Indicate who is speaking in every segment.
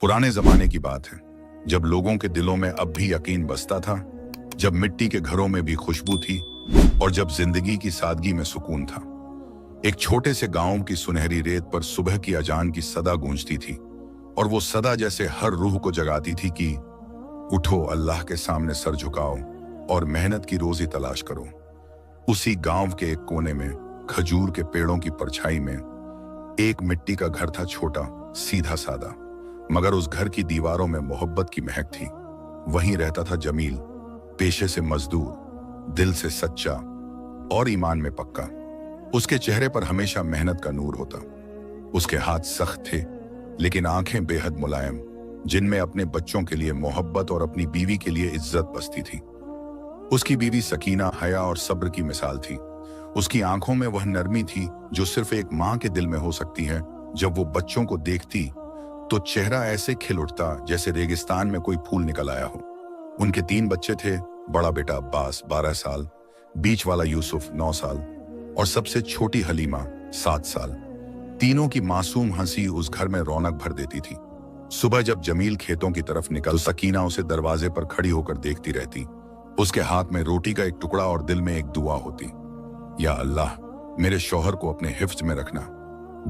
Speaker 1: पुराने जमाने की बात है, जब लोगों के दिलों में अब भी यकीन बसता था, जब मिट्टी के घरों में भी खुशबू थी और जब जिंदगी की सादगी में सुकून था। एक छोटे से गांव की सुनहरी रेत पर सुबह की अजान की सदा गूंजती थी और वो सदा जैसे हर रूह को जगाती थी कि उठो, अल्लाह के सामने सर झुकाओ और मेहनत की रोजी तलाश करो। उसी गांव के एक कोने में खजूर के पेड़ों की परछाई में एक मिट्टी का घर था, छोटा, सीधा सादा, मगर उस घर की दीवारों में मोहब्बत की महक थी। वहीं रहता था जमील, पेशे से मजदूर, दिल से सच्चा और ईमान में पक्का। उसके चेहरे पर हमेशा मेहनत का नूर होता। उसके हाथ सख्त थे लेकिन आंखें बेहद मुलायम, जिनमें अपने बच्चों के लिए मोहब्बत और अपनी बीवी के लिए इज्जत बसती थी। उसकी बीवी सकीना हया और सब्र की मिसाल थी। उसकी आंखों में वह नरमी थी जो सिर्फ एक माँ के दिल में हो सकती है। जब वो बच्चों को देखती तो चेहरा ऐसे खिल उठता जैसे रेगिस्तान में कोई फूल निकल आया हो। उनके 3 बच्चे थे, बड़ा बेटा अब्बास 12 साल, बीच वाला यूसुफ 9 साल और सबसे छोटी हलीमा 7 साल। तीनों की मासूम हंसी उस घर में रौनक भर देती थी। सुबह जब जमील खेतों की तरफ निकल, सकीना उसे दरवाजे पर खड़ी होकर देखती रहती। उसके हाथ में रोटी का एक टुकड़ा और दिल में एक दुआ होती, या अल्लाह, मेरे शौहर को अपने हिफ्ज में रखना।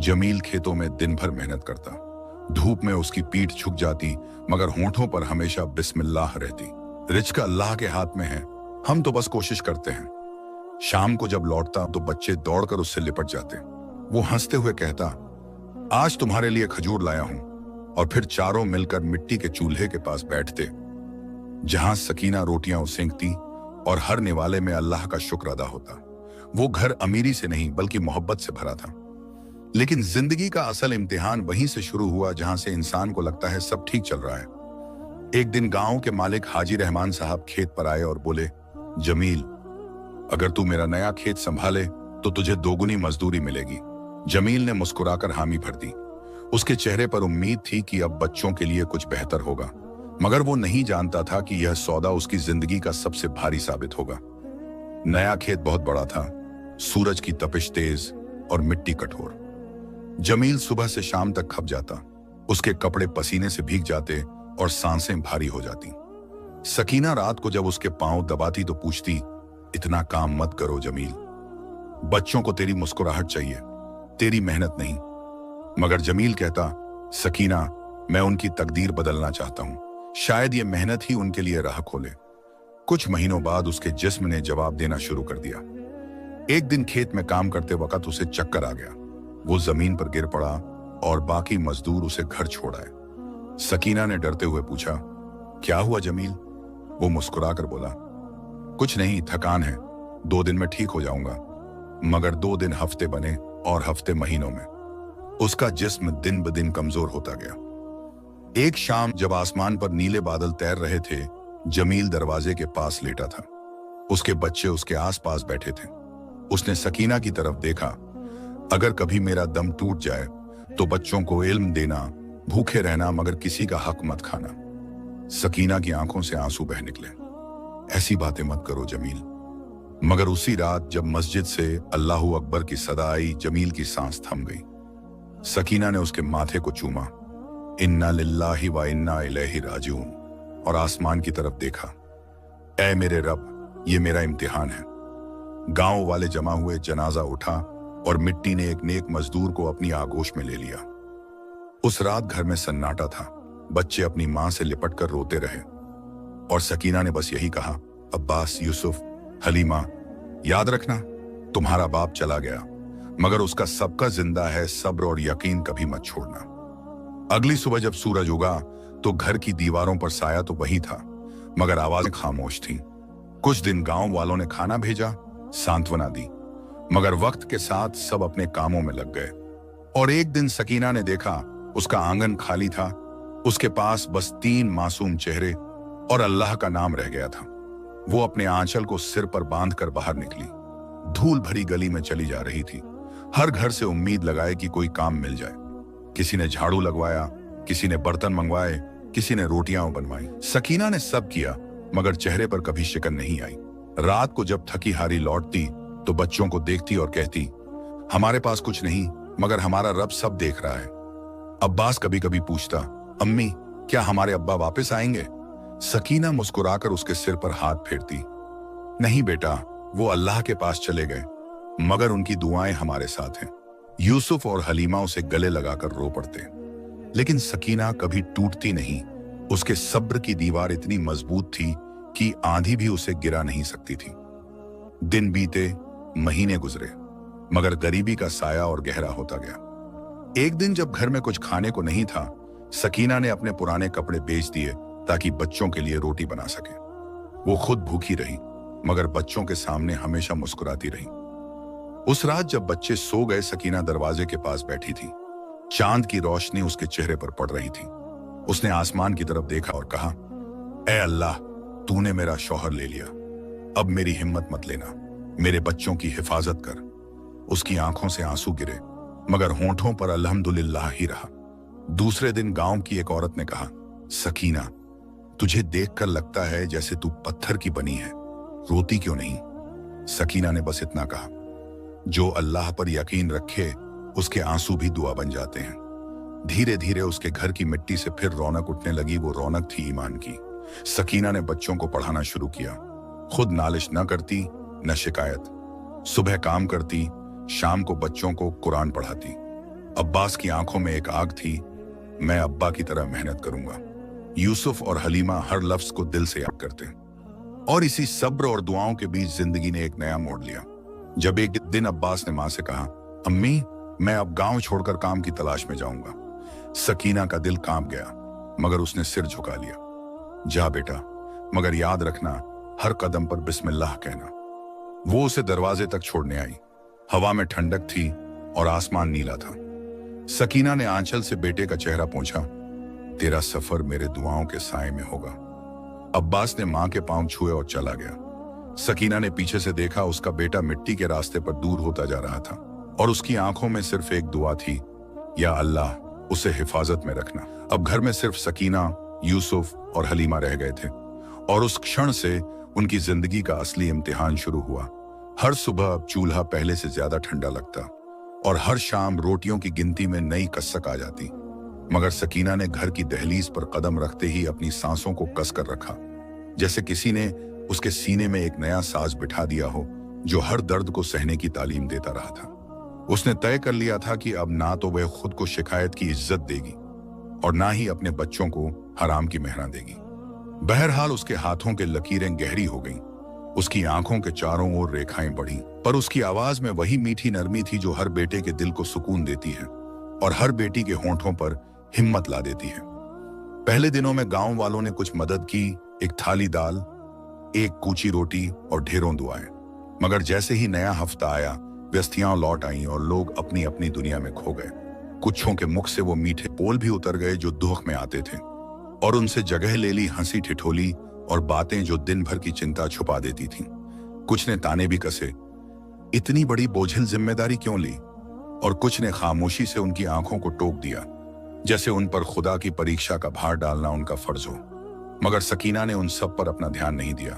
Speaker 1: जमील खेतों में दिन भर मेहनत करता। धूप में उसकी पीठ झुक जाती मगर होंठों पर हमेशा बिस्मिल्लाह रहती। रिज़्क़ अल्लाह के हाथ में है, हम तो बस कोशिश करते हैं। शाम को जब लौटता तो बच्चे दौड़कर उससे लिपट जाते। वो हंसते हुए कहता, आज तुम्हारे लिए खजूर लाया हूं, और फिर चारों मिलकर मिट्टी के चूल्हे के पास बैठते जहां सकीना रोटियां सेंकती और हर निवाले में अल्लाह का शुक्र अदा होता। वो घर अमीरी से नहीं बल्कि मोहब्बत से भरा था। लेकिन जिंदगी का असल इम्तिहान वहीं से शुरू हुआ जहां से इंसान को लगता है सब ठीक चल रहा है। एक दिन गांव के मालिक हाजी रहमान साहब खेत पर आए और बोले, जमील, अगर तू मेरा नया खेत संभाले तो तुझे दोगुनी मजदूरी मिलेगी। जमील ने मुस्कुराकर हामी भर दी। उसके चेहरे पर उम्मीद थी कि अब बच्चों के लिए कुछ बेहतर होगा, मगर वो नहीं जानता था कि यह सौदा उसकी जिंदगी का सबसे भारी साबित होगा। नया खेत बहुत बड़ा था, सूरज की तपिश तेज और मिट्टी कठोर। जमील सुबह से शाम तक खप जाता। उसके कपड़े पसीने से भीग जाते और सांसें भारी हो जाती। सकीना रात को जब उसके पांव दबाती तो पूछती, इतना काम मत करो जमील, बच्चों को तेरी मुस्कुराहट चाहिए, तेरी मेहनत नहीं। मगर जमील कहता, सकीना, मैं उनकी तकदीर बदलना चाहता हूं, शायद ये मेहनत ही उनके लिए राह खोले। कुछ महीनों बाद उसके जिस्म ने जवाब देना शुरू कर दिया। एक दिन खेत में काम करते वक्त उसे चक्कर आ गया। वो जमीन पर गिर पड़ा और बाकी मजदूर उसे घर छोड़ आए। सकीना ने डरते हुए पूछा, क्या हुआ जमील? वो मुस्कुराकर बोला, कुछ नहीं, थकान है, 2 दिन में ठीक हो जाऊंगा। मगर 2 दिन हफ्ते बने और हफ्ते महीनों में। उसका जिस्म दिन ब दिन कमजोर होता गया। एक शाम जब आसमान पर नीले बादल तैर रहे थे, जमील दरवाजे के पास लेटा था। उसके बच्चे उसके आसपास बैठे थे। उसने सकीना की तरफ देखा। अगर कभी मेरा दम टूट जाए तो बच्चों को इल्म देना, भूखे रहना, मगर किसी का हक मत खाना। सकीना की आंखों से आंसू बह निकले। ऐसी बातें मत करो जमील। मगर उसी रात जब मस्जिद से अल्लाहू अकबर की सदा आई, जमील की सांस थम गई। सकीना ने उसके माथे को चूमा, इन्ना लिल्लाहि व इन्ना इलैहि राजिऊन, और आसमान की तरफ देखा। ऐ मेरे रब, ये मेरा इम्तिहान है। गांव वाले जमा हुए, जनाजा उठा और मिट्टी ने एक नेक मजदूर को अपनी आगोश में ले लिया। उस रात घर में सन्नाटा था। बच्चे अपनी मां से लिपट कर रोते रहे और सकीना ने बस यही कहा, अब्बास, यूसुफ, हलीमा, याद रखना, तुम्हारा बाप चला गया मगर उसका सबका जिंदा है, सब्र और यकीन कभी मत छोड़ना। अगली सुबह जब सूरज उगा तो घर की दीवारों पर साया तो वही था, मगर आवाजें खामोश थीं। कुछ दिन गांव वालों ने खाना भेजा, सांत्वना दी, मगर वक्त के साथ सब अपने कामों में लग गए। और एक दिन सकीना ने देखा, उसका आंगन खाली था। उसके पास बस 3 मासूम चेहरे और अल्लाह का नाम रह गया था। वो अपने आंचल को सिर पर बांधकर बाहर निकली। धूल भरी गली में चली जा रही थी, हर घर से उम्मीद लगाए कि कोई काम मिल जाए। किसी ने झाड़ू लगवाया, किसी ने बर्तन मंगवाए, किसी ने रोटियां बनवाई। सकीना ने सब किया मगर चेहरे पर कभी शिकन नहीं आई। रात को जब थकी हारी लौटती तो बच्चों को देखती और कहती, हमारे पास कुछ नहीं मगर हमारा रब सब देख रहा है। अब्बास कभी कभी पूछता, अम्मी, क्या हमारे अब्बा वापस आएंगे? सकीना मुस्कुराकर उसके सिर पर हाथ फेरती। नहीं बेटा, वो अल्लाह के पास चले गए, मगर उनकी दुआएं हमारे साथ हैं। यूसुफ और हलीमा उसे गले लगाकर रो पड़ते, लेकिन सकीना कभी टूटती नहीं। उसके सब्र की दीवार इतनी मजबूत थी कि आंधी भी उसे गिरा नहीं सकती थी। दिन बीते, महीने गुजरे, मगर गरीबी का साया और गहरा होता गया। एक दिन जब घर में कुछ खाने को नहीं था, सकीना ने अपने पुराने कपड़े बेच दिए ताकि बच्चों के लिए रोटी बना सके। वो खुद भूखी रही, मगर बच्चों के सामने हमेशा मुस्कुराती रही। उस रात जब बच्चे सो गए, सकीना दरवाजे के पास बैठी थी। चांद की रोशनी उसके चेहरे पर पड़ रही थी। उसने आसमान की तरफ देखा और कहा, ऐ अल्लाह, तूने मेरा शौहर ले लिया, अब मेरी हिम्मत मत लेना, मेरे बच्चों की हिफाजत कर। उसकी आंखों से आंसू गिरे, मगर होंठों पर अल्हम्दुलिल्लाह ही रहा। दूसरे दिन गांव की एक औरत ने कहा, सकीना, तुझे देखकर लगता है जैसे तू पत्थर की बनी है, रोती क्यों नहीं? सकीना ने बस इतना कहा, जो अल्लाह पर यकीन रखे उसके आंसू भी दुआ बन जाते हैं। धीरे धीरे उसके घर की मिट्टी से फिर रौनक उठने लगी। वो रौनक थी ईमान की। सकीना ने बच्चों को पढ़ाना शुरू किया। खुद नालिश न करती, न शिकायत। सुबह काम करती, शाम को बच्चों को कुरान पढ़ाती। अब्बास की आंखों में एक आग थी, मैं अब्बा की तरह मेहनत करूंगा। यूसुफ और हलीमा हर लफ्ज को दिल से याद करते। और इसी सब्र और दुआओं के बीच जिंदगी ने एक नया मोड़ लिया। जब एक दिन अब्बास ने मां से कहा, अम्मी, मैं अब गांव छोड़कर काम की तलाश में जाऊंगा। सकीना का दिल कांप गया, मगर उसने सिर झुका लिया। जा बेटा, मगर याद रखना, हर कदम पर बिस्मिल्लाह कहना। वो उसे दरवाजे तक छोड़ने आई। हवा में ठंडक थी और आसमान नीला था। सकीना ने आंचल से बेटे का चेहरा पोंछा। तेरा सफर मेरे दुआओं के साए में होगा। अब्बास ने मां के पांव छुए और चला गया। सकीना ने पीछे से देखा, उसका बेटा मिट्टी के रास्ते पर दूर होता जा रहा था और उसकी आंखों में सिर्फ एक दुआ थी, या अल्लाह, उसे हिफाजत में रखना। अब घर में सिर्फ सकीना, यूसुफ और हलीमा रह गए थे, और उस क्षण से उनकी जिंदगी का असली इम्तिहान शुरू हुआ। हर सुबह अब चूल्हा पहले से ज्यादा ठंडा लगता और हर शाम रोटियों की गिनती में नई कसक आ जाती। मगर सकीना ने घर की दहलीज पर कदम रखते ही अपनी सांसों को कसकर रखा, जैसे किसी ने उसके सीने में एक नया साज बिठा दिया हो जो हर दर्द को सहने की तालीम देता रहा था। उसने तय कर लिया था कि अब ना तो वह खुद को शिकायत की इज्जत देगी और ना ही अपने बच्चों को हराम की मेहरा देगी। बहरहाल उसके हाथों के लकीरें गहरी हो गईं, उसकी आंखों के चारों ओर रेखाएं बढ़ीं, पर उसकी आवाज में वही मीठी नरमी थी जो हर बेटे के दिल को सुकून देती है और हर बेटी के होंठों पर हिम्मत ला देती है। पहले दिनों में गांव वालों ने कुछ मदद की, एक थाली दाल, एक कूची रोटी और ढेरों दुआएं। मगर जैसे ही नया हफ्ता आया, व्यस्तियां लौट आईं और लोग अपनी अपनी दुनिया में खो गए। कुछों के मुख से वो मीठे बोल भी उतर गए जो दुख में आते थे, और उनसे जगह ले ली हंसी ठिठोली और बातें जो दिन भर की चिंता छुपा देती थीं। कुछ ने ताने भी कसे, इतनी बड़ी बोझिल जिम्मेदारी क्यों ली, और कुछ ने खामोशी से उनकी आंखों को टोक दिया, जैसे उन पर खुदा की परीक्षा का भार डालना उनका फर्ज हो। मगर सकीना ने उन सब पर अपना ध्यान नहीं दिया।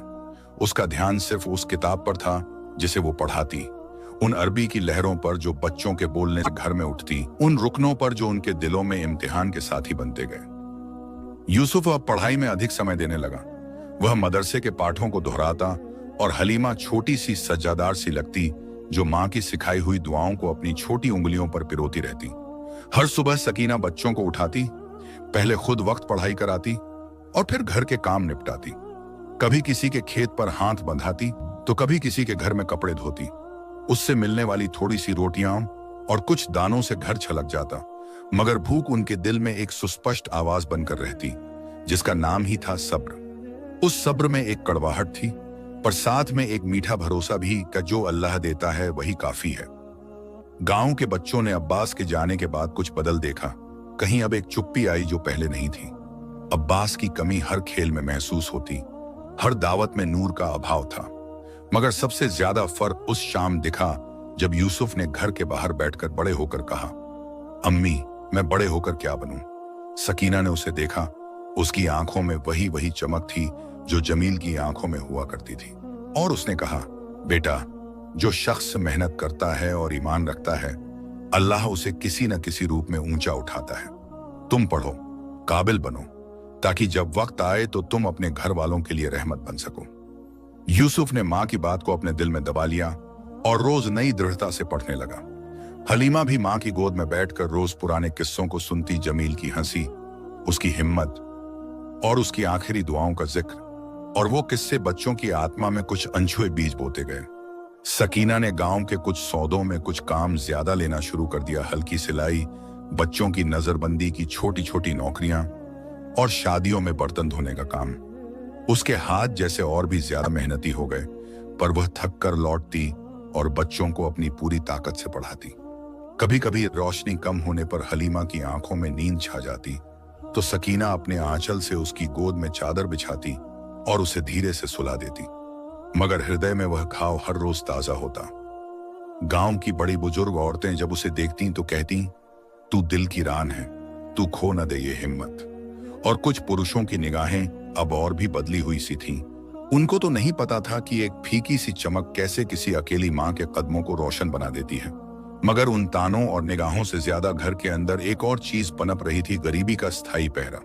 Speaker 1: उसका ध्यान सिर्फ उस किताब पर था जिसे वो पढ़ाती, उन अरबी की लहरों पर जो बच्चों के बोलने से घर में उठती, उन रुकनों पर जो उनके दिलों में इम्तिहान के साथी बनते गए। यूसुफ अब पढ़ाई में अधिक समय देने लगा। वह मदरसे के पाठों को दोहराता और हलीमा छोटी सी सज्जादार सी लगती जो मां की सिखाई हुई दुआओं को अपनी छोटी उंगलियों पर पिरोती रहती। हर सुबह सकीना बच्चों को उठाती, पहले खुद वक्त पढ़ाई कराती और फिर घर के काम निपटाती। कभी किसी के खेत पर हाथ बंधाती तो कभी किसी के घर में कपड़े धोती। उससे मिलने वाली थोड़ी सी रोटियां और कुछ दानों से घर छलक जाता, मगर भूख उनके दिल में एक सुस्पष्ट आवाज बनकर रहती, जिसका नाम ही था सब्र। उस सब्र में एक कड़वाहट थी, पर साथ में एक मीठा भरोसा भी कि जो अल्लाह देता है वही काफी है। गांव के बच्चों ने अब्बास के जाने के बाद कुछ बदल देखा। कहीं अब एक चुप्पी आई जो पहले नहीं थी। अब्बास की कमी हर खेल में महसूस होती, हर दावत में नूर का अभाव था। मगर सबसे ज्यादा फर्क उस शाम दिखा जब यूसुफ ने घर के बाहर बैठकर बड़े होकर कहा, अम्मी, मैं बड़े होकर क्या बनूं? सकीना ने उसे देखा। उसकी आंखों में वही वही चमक थी जो जमील की आंखों में हुआ करती थी, और उसने कहा, बेटा, जो शख्स मेहनत करता है और ईमान रखता है, अल्लाह उसे किसी न किसी रूप में ऊंचा उठाता है। तुम पढ़ो, काबिल बनो, ताकि जब वक्त आए तो तुम अपने घर वालों के लिए रहमत बन सको। यूसुफ ने माँ की बात को अपने दिल में दबा लिया और रोज नई दृढ़ता से पढ़ने लगा। हलीमा भी माँ की गोद में बैठकर रोज पुराने किस्सों को सुनती। जमील की हंसी, उसकी हिम्मत और उसकी आखिरी दुआओं का जिक्र, और वो किस्से बच्चों की आत्मा में कुछ अनछुए बीज बोते गए। सकीना ने गांव के कुछ सौदों में कुछ काम ज्यादा लेना शुरू कर दिया। हल्की सिलाई, बच्चों की नजरबंदी की छोटी छोटी नौकरियां और शादियों में बर्तन धोने का काम। उसके हाथ जैसे और भी ज्यादा मेहनती हो गए, पर वह थक कर लौटती और बच्चों को अपनी पूरी ताकत से पढ़ाती। कभी कभी रोशनी कम होने पर हलीमा की आंखों में नींद छा जाती तो सकीना अपने आंचल से उसकी गोद में चादर बिछाती और उसे धीरे से सुला देती, मगर हृदय में वह घाव हर रोज ताजा होता। गांव की बड़ी बुजुर्ग औरतें जब उसे देखती तो कहती, तू दिल की रान है, तू खो न दे ये हिम्मत। और कुछ पुरुषों की निगाहें अब और भी बदली हुई सी थीं। उनको तो नहीं पता था कि एक फीकी सी चमक कैसे किसी अकेली माँ के कदमों को रोशन बना देती है, मगर उन तानों और निगाहों से ज्यादा घर के अंदर एक और चीज पनप रही थी, गरीबी का स्थायी पहरा।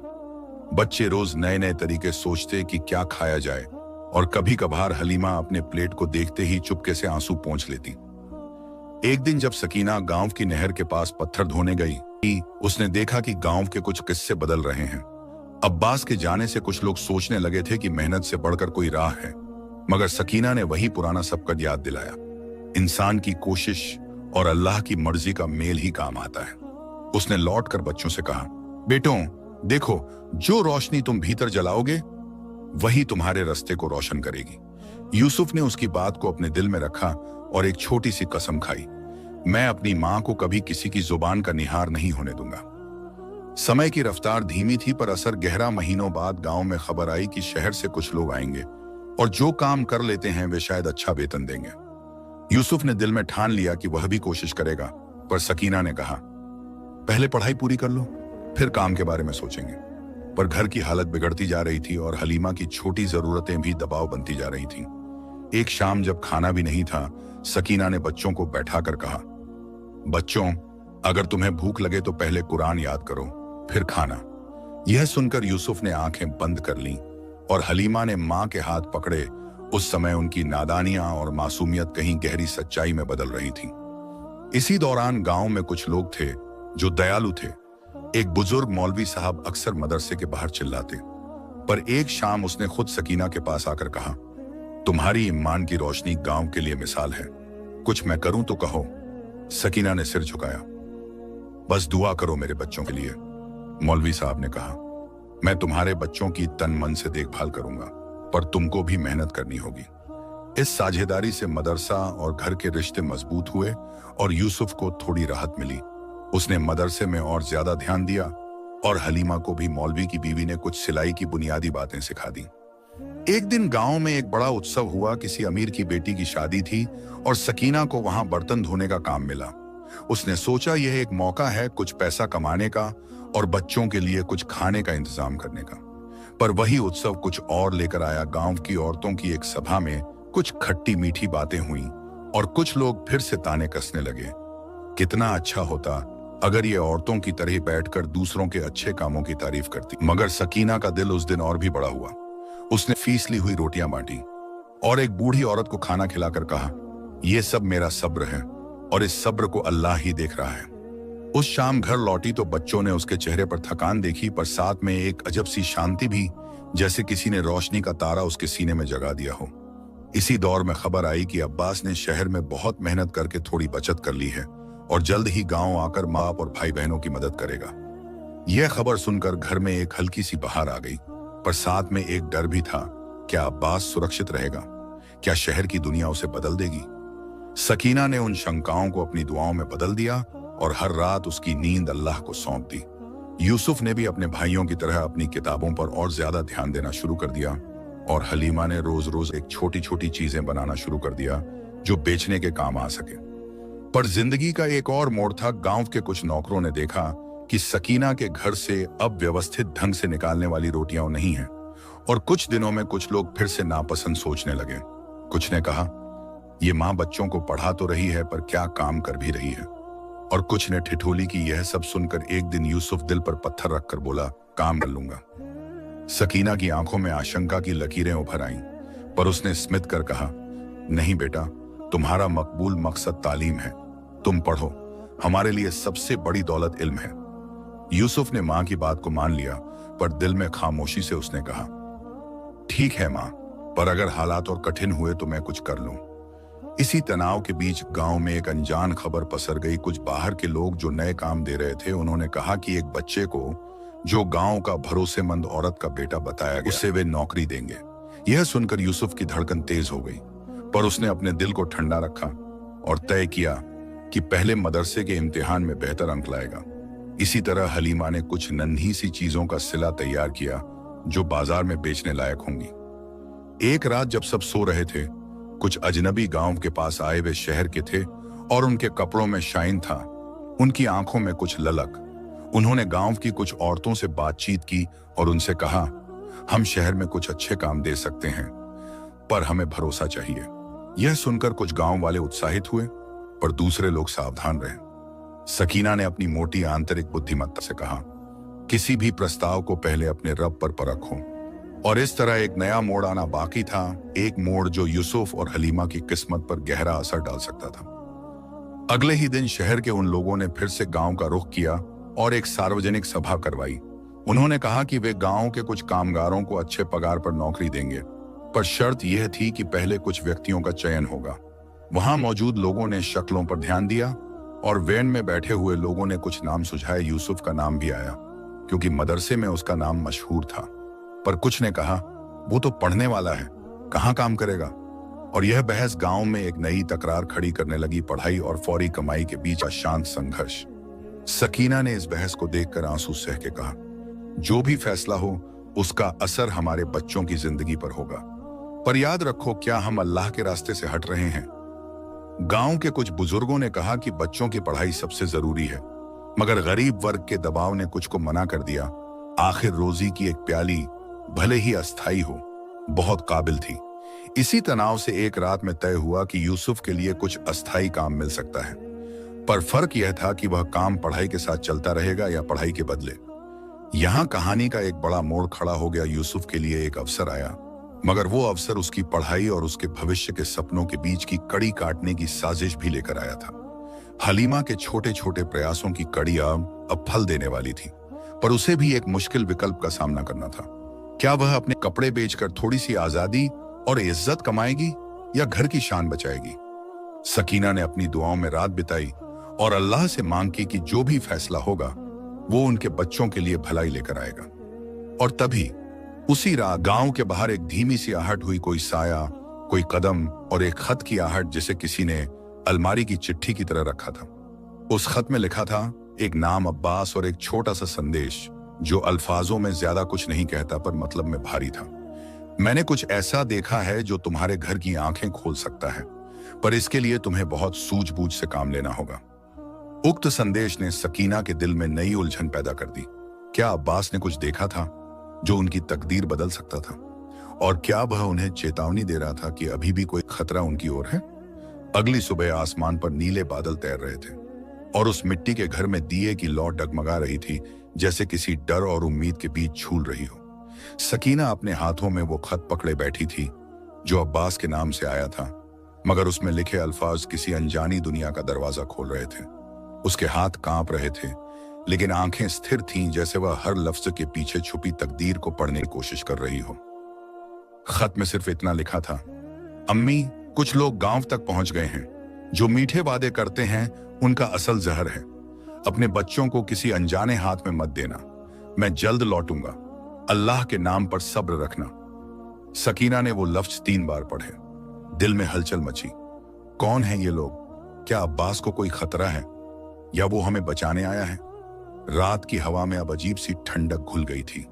Speaker 1: बच्चे रोज नए नए तरीके सोचते कि क्या खाया जाए, और कभी कभार हलीमा अपने प्लेट को देखते ही चुपके से आंसू पोंछ लेती। एक दिन जब सकीना गांव की नहर के पास पत्थर धोने गई, उसने देखा कि गांव के कुछ किस्से बदल रहे हैं। अब्बास के जाने से कुछ लोग सोचने लगे थे कि मेहनत से बढ़कर कोई राह है, मगर सकीना ने वही पुराना सबक याद दिलाया, इंसान की कोशिश और अल्लाह की मर्जी का मेल ही काम आता है। उसने लौटकर बच्चों से कहा, बेटों देखो, जो रोशनी तुम भीतर जलाओगे वही तुम्हारे रास्ते को रोशन करेगी। यूसुफ ने उसकी बात को अपने दिल में रखा और एक छोटी सी कसम खाई, मैं अपनी माँ को कभी किसी की जुबान का निहार नहीं होने दूंगा। समय की रफ्तार धीमी थी, पर असर गहरा। महीनों बाद गांव में खबर आई कि शहर से कुछ लोग आएंगे और जो काम कर लेते हैं वे शायद अच्छा वेतन देंगे। यूसुफ ने दिल में ठान लिया कि वह भी कोशिश करेगा, पर सकीना ने कहा, पहले पढ़ाई पूरी कर लो, फिर काम के बारे में सोचेंगे। पर घर की हालत बिगड़ती जा रही थी और हलीमा की छोटी जरूरतें भी दबाव बनती जा रही थीं। एक शाम जब खाना भी नहीं था, सकीना ने बच्चों को बैठाकर कहा, बच्चों अगर तुम्हें भूख लगे तो पहले कुरान याद करो, फिर खाना। यह सुनकर यूसुफ ने आंखें बंद कर लीं और हलीमा ने मां के हाथ पकड़े। उस समय उनकी नादानियां और मासूमियत कहीं गहरी सच्चाई में बदल रही थी। इसी दौरान गांव में कुछ लोग थे जो दयालु थे। एक बुजुर्ग मौलवी साहब अक्सर मदरसे के बाहर चिल्लाते, पर एक शाम उसने खुद सकीना के पास आकर कहा, तुम्हारी ईमान की रोशनी गांव के लिए मिसाल है, कुछ मैं करूं तो कहो। सकीना ने सिर झुकाया। बस दुआ करो मेरे बच्चों के लिए, मौलवी साहब ने कहा। मैं तुम्हारे बच्चों की तन मन से देखभाल करूंगा, पर तुमको भी मेहनत करनी होगी। इस साझेदारी से मदरसा और घर के रिश्ते मजबूत हुए और यूसुफ को थोड़ी राहत मिली। उसने मदरसे में और ज्यादा ध्यान दिया और हलीमा को भी मौलवी की बीवी ने कुछ सिलाई की बुनियादी बातें सिखा दी। एक दिन गांव में एक बड़ा उत्सव हुआ। किसी अमीर की बेटी की शादी थी और सकीना को वहां बर्तन धोने का काम मिला। उसने सोचा यह एक मौका है कुछ पैसा कमाने का और बच्चों के लिए कुछ खाने का इंतजाम करने का। पर वही उत्सव कुछ और लेकर आया। गांव की औरतों की एक सभा में कुछ खट्टी मीठी बातें हुई और कुछ लोग फिर से ताने कसने लगे। कितना अच्छा होता अगर ये औरतों की तरह बैठकर दूसरों के अच्छे कामों की तारीफ करती। मगर सकीना का दिल उस दिन और भी बड़ा हुआ। उसने फीस ली हुई रोटियां बांटी और एक बूढ़ी औरत को खाना खिलाकर कहा, यह सब मेरा सब्र है और इस सब्र को अल्लाह ही देख रहा है। उस शाम घर लौटी तो बच्चों ने उसके चेहरे पर थकान देखी, पर साथ में एक अजब सी शांति भी, जैसे किसी ने रोशनी का तारा उसके सीने में जगा दिया हो। इसी दौर में खबर आई कि अब्बास ने शहर में बहुत मेहनत करके थोड़ी बचत कर ली है और जल्द ही गांव आकर माँ और भाई बहनों की मदद करेगा। यह खबर सुनकर घर में एक हल्की सी बहार आ गई, पर साथ में एक डर भी था। क्या अब्बास सुरक्षित रहेगा? क्या शहर की दुनिया उसे बदल देगी? सकीना ने उन शंकाओं को अपनी दुआओं में बदल दिया और हर रात उसकी नींद अल्लाह को सौंप दी। यूसुफ ने भी अपने भाइयों की तरह अपनी किताबों पर और ज्यादा ध्यान देना शुरू कर दिया और हलीमा ने रोज रोज एक छोटी छोटी चीजें बनाना शुरू कर दिया जो बेचने के काम आ सके। पर जिंदगी का एक और मोड़ था। गांव के कुछ नौकरों ने देखा कि सकीना के घर से अब व्यवस्थित ढंग से निकालने वाली रोटियां नहीं हैं और कुछ दिनों में कुछ लोग फिर से नापसंद सोचने लगे। कुछ ने कहा, ये माँ बच्चों को पढ़ा तो रही है पर क्या काम कर भी रही है, और कुछ ने ठिठोली की। यह सब सुनकर एक दिन यूसुफ दिल पर पत्थर रखकर बोला, काम कर लूंगा। सकीना की आंखों में आशंका की लकीरें उभर आईं, पर उसने स्मित कर कहा, नहीं बेटा, तुम्हारा मकबूल मकसद तालीम है। तुम पढ़ो, हमारे लिए सबसे बड़ी दौलत इल्म है। यूसुफ ने मां की बात को मान लिया, पर दिल में खामोशी से उसने कहा, ठीक है मां, पर अगर हालात और कठिन हुए तो मैं कुछ कर लूं। इसी तनाव के बीच गांव में एक अनजान खबर पसर गई। कुछ बाहर के लोग जो नए काम दे रहे थे, उन्होंने कहा कि एक बच्चे को जो गांव का भरोसेमंद औरत का बेटा बताया गया, उससे वे नौकरी देंगे। यह सुनकर यूसुफ की धड़कन तेज हो गई, पर उसने अपने दिल को ठंडा रखा और तय किया कि पहले मदरसे के इम्तिहान में बेहतर अंक लाएगा। इसी तरह हलीमा ने कुछ नन्ही सी चीजों का सिला तैयार किया जो बाजार में बेचने लायक होंगी। एक रात जब सब सो रहे थे, कुछ अजनबी गांव के पास आए। वे शहर के थे और उनके कपड़ों में शाइन था, उनकी आंखों में कुछ ललक। उन्होंने गांव की कुछ औरतों से बातचीत की और उनसे कहा, हम शहर में कुछ अच्छे काम दे सकते हैं, पर हमें भरोसा चाहिए। यह सुनकर कुछ गांव वाले उत्साहित हुए, पर दूसरे लोग सावधान रहे। सकीना ने अपनी मोटी आंतरिक बुद्धिमत्ता से कहा, किसी भी प्रस्ताव को पहले अपने रब पर परखो। और इस तरह एक नया मोड़ आना बाकी था, एक मोड़ जो यूसुफ और हलीमा की किस्मत पर गहरा असर डाल सकता था। अगले ही दिन शहर के उन लोगों ने फिर से गांव का रुख किया और एक सार्वजनिक सभा करवाई। उन्होंने कहा कि वे गांव के कुछ कामगारों को अच्छे पगार पर नौकरी देंगे, पर शर्त यह थी कि पहले कुछ व्यक्तियों का चयन होगा। वहां मौजूद लोगों ने शक्लों पर ध्यान दिया और वैन में बैठे हुए लोगों ने कुछ नाम सुझाए। यूसुफ का नाम भी आया, क्योंकि मदरसे में उसका नाम मशहूर था। पर कुछ ने कहा, वो तो पढ़ने वाला है, कहां काम करेगा। और यह बहस गांव में एक नई तकरार खड़ी करने लगी, पढ़ाई और फौरी कमाई के बीच अशांत संघर्ष। सकीना ने इस बहस को देखकर आंसू सह के कहा, जो भी फैसला हो उसका असर हमारे बच्चों की जिंदगी पर होगा, पर याद रखो, क्या हम अल्लाह के रास्ते से हट रहे हैं। गांव के कुछ बुजुर्गों ने कहा कि बच्चों की पढ़ाई सबसे जरूरी है, मगर गरीब वर्ग के दबाव ने कुछ को मना कर दिया। आखिर रोजी की एक प्याली भले ही अस्थाई हो, बहुत काबिल थी। इसी तनाव से एक रात में तय हुआ कि यूसुफ के लिए कुछ अस्थाई काम मिल सकता है, पर फर्क यह था कि वह काम पढ़ाई के साथ चलता रहेगा या पढ़ाई के बदले। यहां कहानी का एक बड़ा मोड़ खड़ा हो गया। यूसुफ के लिए एक अवसर आया, मगर वो अवसर उसकी पढ़ाई और उसके भविष्य के सपनों के बीच की कड़ी काटने की साजिश भी लेकर आया था। हलीमा के छोटे छोटे प्रयासों की कड़ी अब फल देने वाली थी, पर उसे भी एक मुश्किल विकल्प का सामना करना था। क्या वह अपने कपड़े बेचकर थोड़ी सी आजादी और इज्जत कमाएगी या घर की शान बचाएगी। सकीना ने अपनी दुआओं में रात बिताई और अल्लाह से मांग की कि जो भी फैसला होगा वो उनके बच्चों के लिए भलाई लेकर आएगा। और तभी उसी रात गांव के बाहर एक धीमी सी आहट हुई, कोई साया, कोई कदम और एक खत की आहट जिसे किसी ने अलमारी की चिट्ठी की तरह रखा था। उस खत में लिखा था एक नाम अब्बास और एक छोटा सा संदेश जो अल्फाजों में ज्यादा कुछ नहीं कहता पर मतलब में भारी था। मैंने कुछ ऐसा देखा है जो तुम्हारे घर की आंखें खोल सकता है, पर इसके लिए तुम्हें बहुत सूझबूझ से काम लेना होगा। उक्त संदेश ने सकीना के दिल में नई उलझन पैदा कर दी। क्या अब्बास ने कुछ देखा था जो उनकी तकदीर बदल सकता था? और क्या वह उन्हें चेतावनी दे रहा था कि अभी भी कोई खतरा उनकी ओर है? अगली सुबह आसमान पर नीले बादल तैर रहे थे और उस मिट्टी के घर में दिए की लौ डगमगा रही थी, जैसे किसी डर और उम्मीद के बीच झूल रही हो। सकीना अपने हाथों में वो खत पकड़े बैठी थी जो अब्बास के नाम से आया था, मगर उसमें लिखे अल्फाज किसी अनजानी दुनिया का दरवाजा खोल रहे थे। उसके हाथ कांप रहे थे, लेकिन आंखें स्थिर थीं, जैसे वह हर लफ्ज के पीछे छुपी तकदीर को पढ़ने की कोशिश कर रही हो। खत में सिर्फ इतना लिखा था, अम्मी, कुछ लोग गांव तक पहुंच गए हैं। जो मीठे वादे करते हैं उनका असल जहर है। अपने बच्चों को किसी अनजाने हाथ में मत देना। मैं जल्द लौटूंगा। अल्लाह के नाम पर सब्र रखना। सकीना ने वो लफ्ज 3 बार पढ़े। दिल में हलचल मची। कौन है ये लोग? क्या अब्बास को कोई खतरा है या वो हमें बचाने आया है? रात की हवा में अब अजीब सी ठंडक घुल गई थी।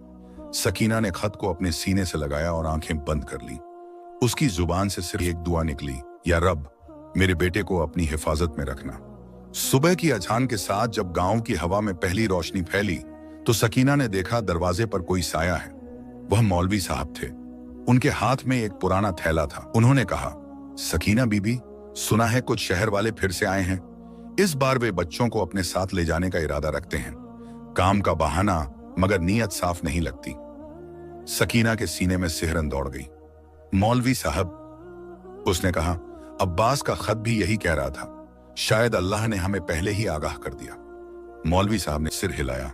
Speaker 1: सकीना ने खत को अपने सीने से लगाया और आंखें बंद कर ली। उसकी जुबान से सिर्फ एक दुआ निकली, या रब, मेरे बेटे को अपनी हिफाजत में रखना। सुबह की अजान के साथ जब गांव की हवा में पहली रोशनी फैली तो सकीना ने देखा दरवाजे पर कोई साया है। वह मौलवी साहब थे। उनके हाथ में एक पुराना थैला था। उन्होंने कहा, सकीना बीबी, सुना है कुछ शहर वाले फिर से आए हैं। इस बार वे बच्चों को अपने साथ ले जाने का इरादा रखते हैं। काम का बहाना, मगर नीयत साफ नहीं लगती। सकीना के सीने में सिहरन दौड़ गई। मौलवी साहब, उसने कहा, अब्बास का खत भी यही कह रहा था। शायद अल्लाह ने हमें पहले ही आगाह कर दिया। मौलवी साहब ने सिर हिलाया।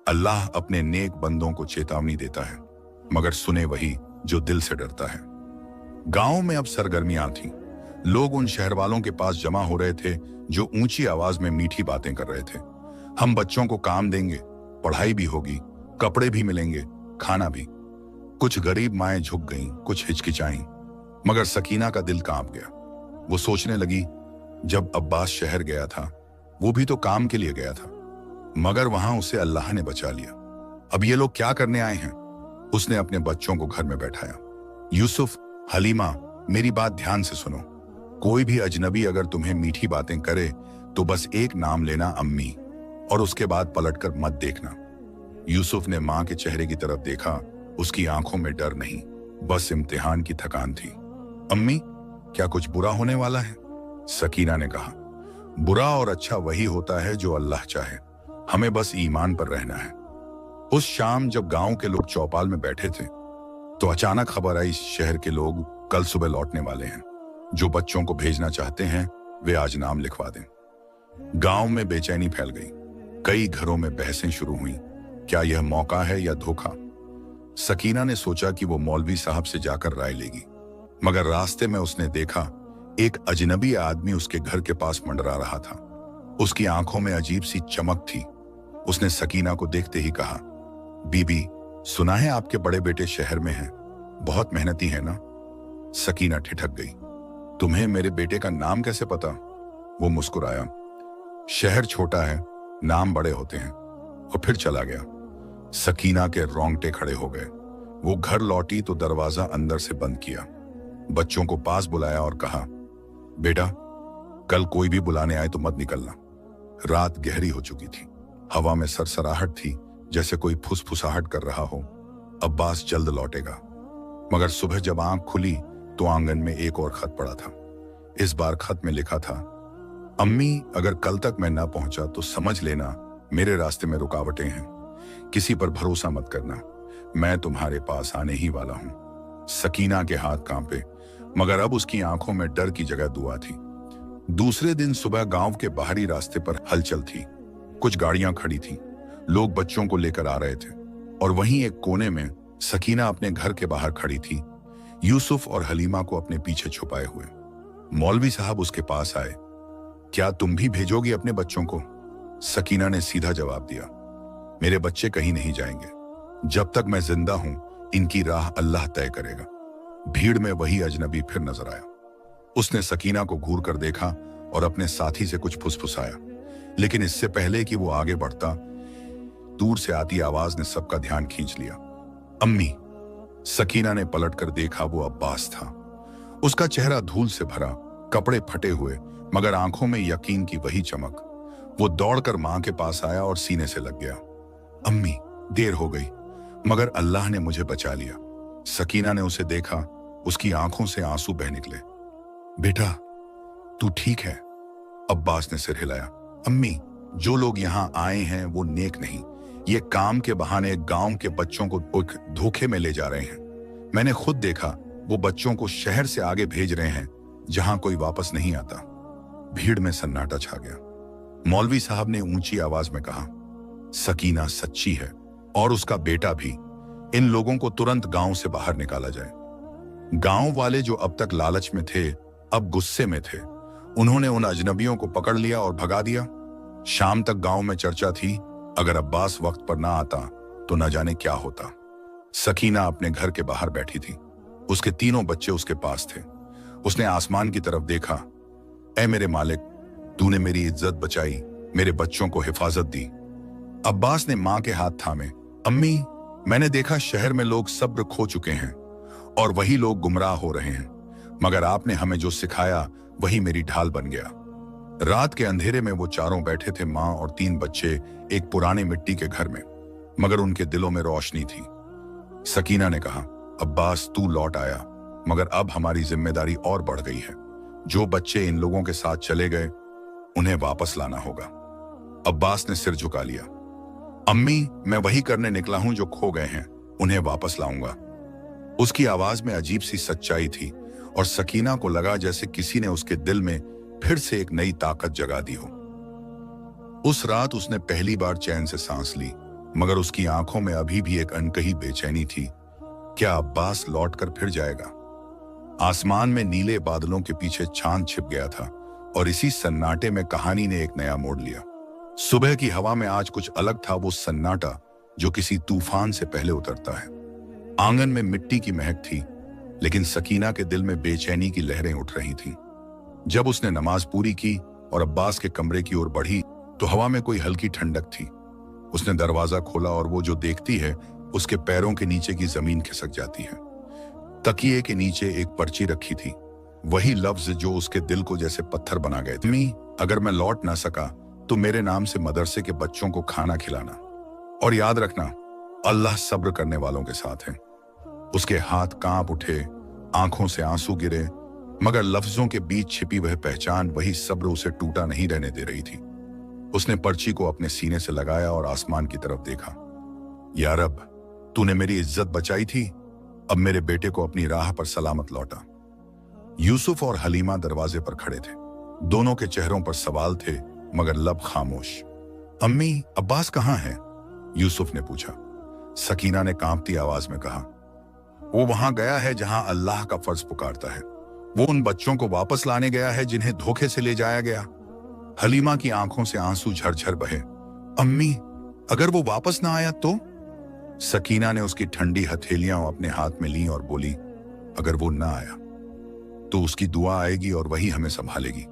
Speaker 1: अल्लाह अपने नेक बंदों को चेतावनी देता है, मगर सुने वही जो दिल से डरता है। गांव में अब सरगर्मियां थीं। लोग उन शहर वालों के पास जमा हो रहे थे जो ऊंची आवाज में मीठी बातें कर रहे थे। हम बच्चों को काम देंगे, पढ़ाई भी होगी, कपड़े भी मिलेंगे, खाना भी। कुछ गरीब माएं झुक गईं, कुछ हिचकिचाईं, मगर सकीना का दिल कांप गया। वो सोचने लगी, जब अब्बास शहर गया था वो भी तो काम के लिए गया था, मगर वहां उसे अल्लाह ने बचा लिया। अब ये लोग क्या करने आए हैं? उसने अपने बच्चों को घर में बैठाया। यूसुफ, हलीमा, मेरी बात ध्यान से सुनो। कोई भी अजनबी अगर तुम्हें मीठी बातें करे तो बस एक नाम लेना, अम्मी, और उसके बाद पलटकर मत देखना। यूसुफ ने मां के चेहरे की तरफ देखा। उसकी आंखों में डर नहीं, बस इम्तिहान की थकान थी। अम्मी, क्या कुछ बुरा होने वाला है? सकीना ने कहा, बुरा और अच्छा वही होता है जो अल्लाह चाहे। हमें बस ईमान पर रहना है। उस शाम जब गांव के लोग चौपाल में बैठे थे तो अचानक खबर आई, शहर के लोग कल सुबह लौटने वाले हैं। जो बच्चों को भेजना चाहते हैं वे आज नाम लिखवा दें। गांव में बेचैनी फैल गई। कई घरों में बहसें शुरू हुईं। क्या यह मौका है या धोखा? सकीना ने सोचा कि वो मौलवी साहब से जाकर राय लेगी, मगर रास्ते में उसने देखा एक अजनबी आदमी उसके घर के पास मंडरा रहा था। उसकी आंखों में अजीब सी चमक थी। उसने सकीना को देखते ही कहा, बीबी, सुना है आपके बड़े बेटे शहर में हैं, बहुत मेहनती है ना? सकीना ठिठक गई। तुम्हें मेरे बेटे का नाम कैसे पता? वो मुस्कुराया। शहर छोटा है, नाम बड़े होते हैं। और फिर चला गया। सकीना के रोंगटे खड़े हो गए। वो घर लौटी तो दरवाजा अंदर से बंद किया। बच्चों को पास बुलाया और कहा, बेटा, कल कोई भी बुलाने आए तो मत निकलना। रात गहरी हो चुकी थी। हवा में सरसराहट थी, जैसे कोई फुसफुसाहट कर रहा हो। अब्बास जल्द लौटेगा। मगर सुबह जब आंख खुली तो आंगन में एक और खत पड़ा था। इस बार खत में लिखा था, अम्मी, अगर कल तक मैं ना पहुंचा तो समझ लेना मेरे रास्ते में रुकावटें हैं। किसी पर भरोसा मत करना, मैं तुम्हारे पास आने ही वाला हूं। सकीना के हाथ कांपे, मगर अब उसकी आंखों में डर की जगह दुआ थी। दूसरे दिन सुबह गांव के बाहरी रास्ते पर हलचल थी। कुछ गाड़ियां खड़ी थीं, लोग बच्चों को लेकर आ रहे थे, और वहीं एक कोने में सकीना अपने घर के बाहर खड़ी थी, यूसुफ और हलीमा को अपने पीछे छुपाए हुए। मौलवी साहब उसके पास आए। क्या तुम भी भेजोगी अपने बच्चों को? सकीना ने सीधा जवाब दिया, मेरे बच्चे कहीं नहीं जाएंगे। जब तक मैं जिंदा हूं, इनकी राह अल्लाह तय करेगा। भीड़ में वही अजनबी फिर नजर आया। उसने सकीना को घूर कर देखा और अपने साथी से कुछ फुसफुसाया, लेकिन इससे पहले कि वो आगे बढ़ता, दूर से आती आवाज ने सबका ध्यान खींच लिया। अम्मी। सकीना ने पलटकर देखा, वो अब्बास था। उसका चेहरा धूल से भरा, कपड़े फटे हुए, मगर आंखों में यकीन की वही चमक। वो दौड़कर मां के पास आया और सीने से लग गया। अम्मी, देर हो गई, मगर अल्लाह ने मुझे बचा लिया। सकीना ने उसे देखा, उसकी आंखों से आंसू बह निकले। बेटा, तू ठीक है? अब्बास ने सिर हिलाया। अम्मी, जो लोग यहाँ आए हैं वो नेक नहीं, ये काम के बहाने गांव के बच्चों को धोखे में ले जा रहे हैं। मैंने खुद देखा, वो बच्चों को शहर से आगे भेज रहे हैं जहां कोई वापस नहीं आता। भीड़ में सन्नाटा छा गया। मौलवी साहब ने ऊंची आवाज में कहा, सकीना सच्ची है और उसका बेटा भी। इन लोगों को तुरंत गांव से बाहर निकाला जाए। गांव वाले जो अब तक लालच में थे, अब गुस्से में थे। उन्होंने उन अजनबियों को पकड़ लिया और भगा दिया। शाम तक गांव में चर्चा थी, अगर अब्बास वक्त पर ना आता तो न जाने क्या होता। सकीना अपने घर के बाहर बैठी थी। उसके तीनों बच्चे उसके पास थे। उसने आसमान की तरफ देखा। ऐ मेरे मालिक, तूने मेरी इज्जत बचाई, मेरे बच्चों को हिफाजत दी। अब्बास ने मां के हाथ थामे। अम्मी, मैंने देखा शहर में लोग सब्र खो चुके हैं और वही लोग गुमराह हो रहे हैं, मगर आपने हमें जो सिखाया वही मेरी ढाल बन गया। रात के अंधेरे में वो चारों बैठे थे, मां और तीन बच्चे, एक पुराने मिट्टी के घर में, मगर उनके दिलों में रोशनी थी। सकीना ने कहा, अब्बास, तू लौट आया, मगर अब हमारी जिम्मेदारी और बढ़ गई है। जो बच्चे इन लोगों के साथ चले गए उन्हें वापस लाना होगा। अब्बास ने सिर झुका लिया। अम्मी, मैं वही करने निकला हूं जो खो गए हैं। उन्हें वापस लाऊंगा। उसकी आवाज में अजीब सी सच्चाई थी और सकीना को लगा जैसे किसी ने उसके दिल में फिर से एक नई ताकत जगा दी हो। उस रात उसने पहली बार चैन से सांस ली, मगर उसकी आंखों में अभी भी एक अनकही बेचैनी थी। क्या अब्बास लौटकर फिर जाएगा? आसमान में नीले बादलों के पीछे चांद छिप गया था और इसी सन्नाटे में कहानी ने एक नया मोड़ लिया। सुबह की हवा में आज कुछ अलग था, वो सन्नाटा जो किसी तूफान से पहले उतरता है। आंगन में मिट्टी की महक थी, लेकिन सकीना के दिल में बेचैनी की लहरें उठ रही थीं। जब उसने नमाज पूरी की और अब्बास के कमरे की ओर बढ़ी तो हवा में कोई हल्की ठंडक थी। उसने दरवाजा खोला और वो जो देखती है उसके पैरों के नीचे की जमीन खिसक जाती है। तकिए के नीचे एक पर्ची रखी थी, वही लफ्ज जो उसके दिल को जैसे पत्थर बना गए थे। अम्मी, अगर मैं लौट ना सका तो मेरे नाम से मदरसे के बच्चों को खाना खिलाना, और याद रखना अल्लाह सब्र करने वालों के साथ है। उसके हाथ कांप उठे, आंखों से आंसू गिरे, मगर लफ्जों के बीच छिपी वह पहचान, वही सब्र उसे टूटा नहीं रहने दे रही थी। उसने पर्ची को अपने सीने से लगाया और आसमान की तरफ देखा। या रब, तूने मेरी इज्जत बचाई थी, अब मेरे बेटे को अपनी राह पर सलामत लौटा। यूसुफ और हलीमा दरवाजे पर खड़े थे। दोनों के चेहरों पर सवाल थे, मगर लब खामोश। अम्मी, अब्बास कहाँ है? यूसुफ ने पूछा। सकीना ने कांपती आवाज में कहा, वो वहां गया है जहां अल्लाह का फर्ज पुकारता है। वो उन बच्चों को वापस लाने गया है जिन्हें धोखे से ले जाया गया। हलीमा की आंखों से आंसू झरझर बहे। अम्मी, अगर वो वापस ना आया तो? सकीना ने उसकी ठंडी हथेलियां अपने हाथ में ली और बोली, अगर वो ना आया तो उसकी दुआ आएगी और वही हमें संभालेगी।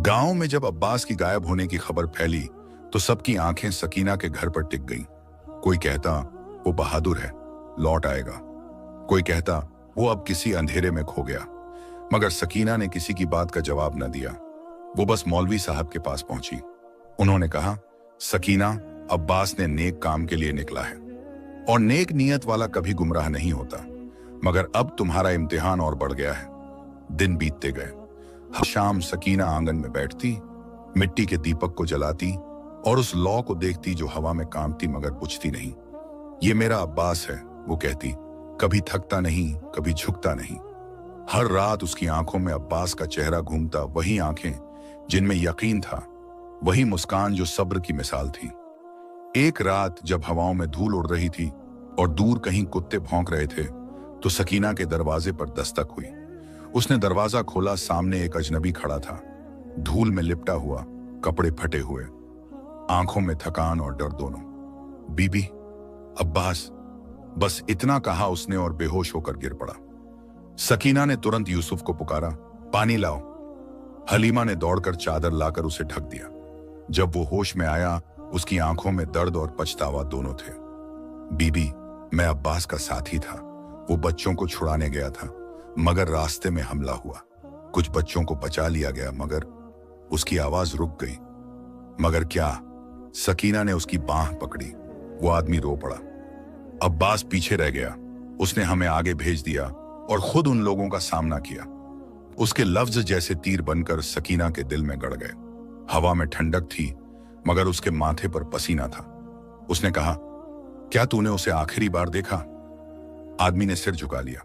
Speaker 1: गांव में जब अब्बास की गायब होने की खबर फैली तो सबकी आंखें सकीना के घर पर टिक गईं। कोई कहता वो बहादुर है, लौट आएगा। कोई कहता वो अब किसी अंधेरे में खो गया। मगर सकीना ने किसी की बात का जवाब न दिया। वो बस मौलवी साहब के पास पहुंची। उन्होंने कहा, सकीना, अब्बास ने नेक काम के लिए निकला है और नेक नियत वाला कभी गुमराह नहीं होता। मगर अब तुम्हारा इम्तिहान और बढ़ गया है। दिन बीतते गए। हर शाम सकीना आंगन में बैठती, मिट्टी के दीपक को जलाती और उस लौ को देखती जो हवा में कांपती मगर बुझती नहीं। ये मेरा अब्बास है, वो कहती, कभी थकता नहीं, कभी झुकता नहीं। हर रात उसकी आंखों में अब्बास का चेहरा घूमता, वही आंखें जिनमें यकीन था, वही मुस्कान जो सब्र की मिसाल थी। एक रात जब हवाओं में धूल उड़ रही थी और दूर कहीं कुत्ते भौंक रहे थे तो सकीना के दरवाजे पर दस्तक हुई। उसने दरवाजा खोला। सामने एक अजनबी खड़ा था, धूल में लिपटा हुआ, कपड़े फटे हुए, आंखों में थकान और डर दोनों। बीबी, अब्बास, बस इतना कहा उसने और बेहोश होकर गिर पड़ा। सकीना ने तुरंत यूसुफ को पुकारा, पानी लाओ। हलीमा ने दौड़कर चादर लाकर उसे ढक दिया। जब वो होश में आया, उसकी आंखों में दर्द और पछतावा दोनों थे। बीबी, मैं अब्बास का साथी था। वो बच्चों को छुड़ाने गया था, मगर रास्ते में हमला हुआ। कुछ बच्चों को बचा लिया गया, मगर उसकी आवाज रुक गई। मगर क्या? सकीना ने उसकी बांह पकड़ी। वो आदमी रो पड़ा। अब्बास पीछे रह गया। उसने हमें आगे भेज दिया और खुद उन लोगों का सामना किया। उसके लफ्ज जैसे तीर बनकर सकीना के दिल में गड़ गए। हवा में ठंडक थी, मगर उसके माथे पर पसीना था। उसने कहा, क्या तूने उसे आखिरी बार देखा? आदमी ने सिर झुका लिया।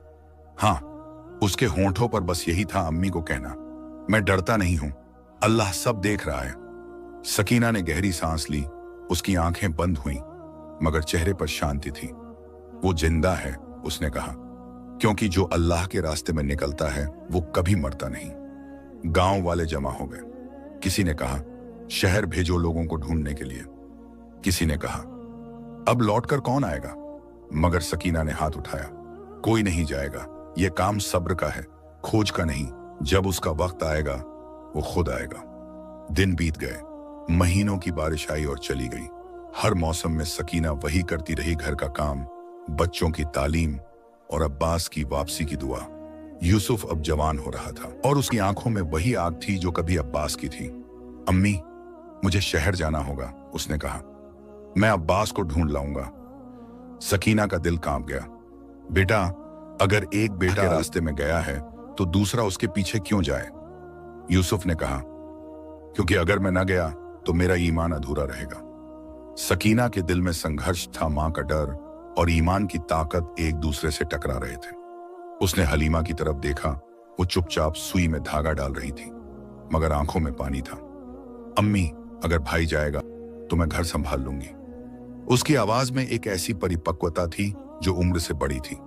Speaker 1: हाँ, उसके होंठों पर बस यही था अम्मी को कहना, मैं डरता नहीं हूं, अल्लाह सब देख रहा है। सकीना ने गहरी सांस ली। उसकी आंखें बंद हुईं, मगर चेहरे पर शांति थी। वो जिंदा है, उसने कहा, क्योंकि जो अल्लाह के रास्ते में निकलता है वो कभी मरता नहीं। गांव वाले जमा हो गए। किसी ने कहा, शहर भेजो लोगों को ढूंढने के लिए। किसी ने कहा, अब लौटकर कौन आएगा? मगर सकीना ने हाथ उठाया, कोई नहीं जाएगा। यह काम सब्र का है, खोज का नहीं। जब उसका वक्त आएगा वो खुद आएगा। दिन बीत गए, महीनों की बारिश आई और चली गई। हर मौसम में सकीना वही करती रही, घर का काम, बच्चों की तालीम और अब्बास की वापसी की दुआ। यूसुफ अब जवान हो रहा था और उसकी आंखों में वही आग थी जो कभी अब्बास की थी। अम्मी, मुझे शहर जाना होगा, उसने कहा। मैं अब्बास को ढूंढ लाऊंगा। सकीना का दिल कांप गया। बेटा, अगर एक बेटा रास्ते में गया है तो दूसरा उसके पीछे क्यों जाए? यूसुफ ने कहा, क्योंकि अगर मैं न गया तो मेरा ईमान अधूरा रहेगा। सकीना के दिल में संघर्ष था, मां का डर और ईमान की ताकत एक दूसरे से टकरा रहे थे। उसने हलीमा की तरफ देखा। वो चुपचाप सुई में धागा डाल रही थी, मगर आंखों में पानी था। अम्मी, अगर भाई जाएगा तो मैं घर संभाल लूंगी। उसकी आवाज में एक ऐसी परिपक्वता थी जो उम्र से बड़ी थी।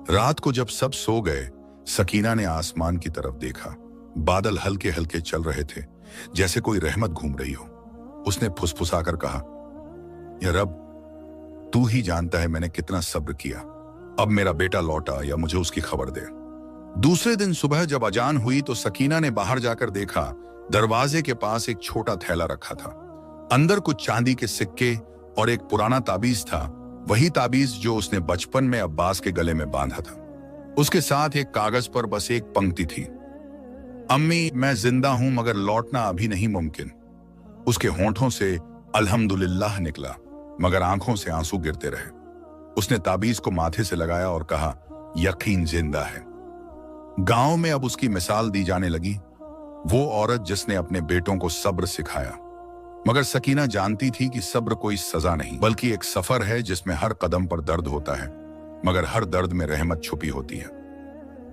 Speaker 1: रात को जब सब सो गए, सकीना ने आसमान की तरफ देखा। बादल हल्के हल्के चल रहे थे, जैसे कोई रहमत घूम रही हो। उसने फुसफुसाकर कहा, या रब, तू ही जानता है मैंने कितना सब्र किया। अब मेरा बेटा लौटा या मुझे उसकी खबर दे। दूसरे दिन सुबह जब अजान हुई तो सकीना ने बाहर जाकर देखा, दरवाजे के पास एक छोटा थैला रखा था। अंदर कुछ चांदी के सिक्के और एक पुराना ताबीज था, वही ताबीज जो उसने बचपन में अब्बास के गले में बांधा था। उसके साथ एक कागज पर बस एक पंक्ति थी, अम्मी, मैं जिंदा हूं मगर लौटना अभी नहीं मुमकिन। उसके होंठों से अल्हम्दुलिल्लाह निकला, मगर आंखों से आंसू गिरते रहे। उसने ताबीज को माथे से लगाया और कहा, यकीन जिंदा है। गांव में अब उसकी मिसाल दी जाने लगी, वो औरत जिसने अपने बेटों को सब्र सिखाया। मगर सकीना जानती थी कि सब्र कोई सजा नहीं, बल्कि एक सफर है जिसमें हर कदम पर दर्द होता है, मगर हर दर्द में रहमत छुपी होती है।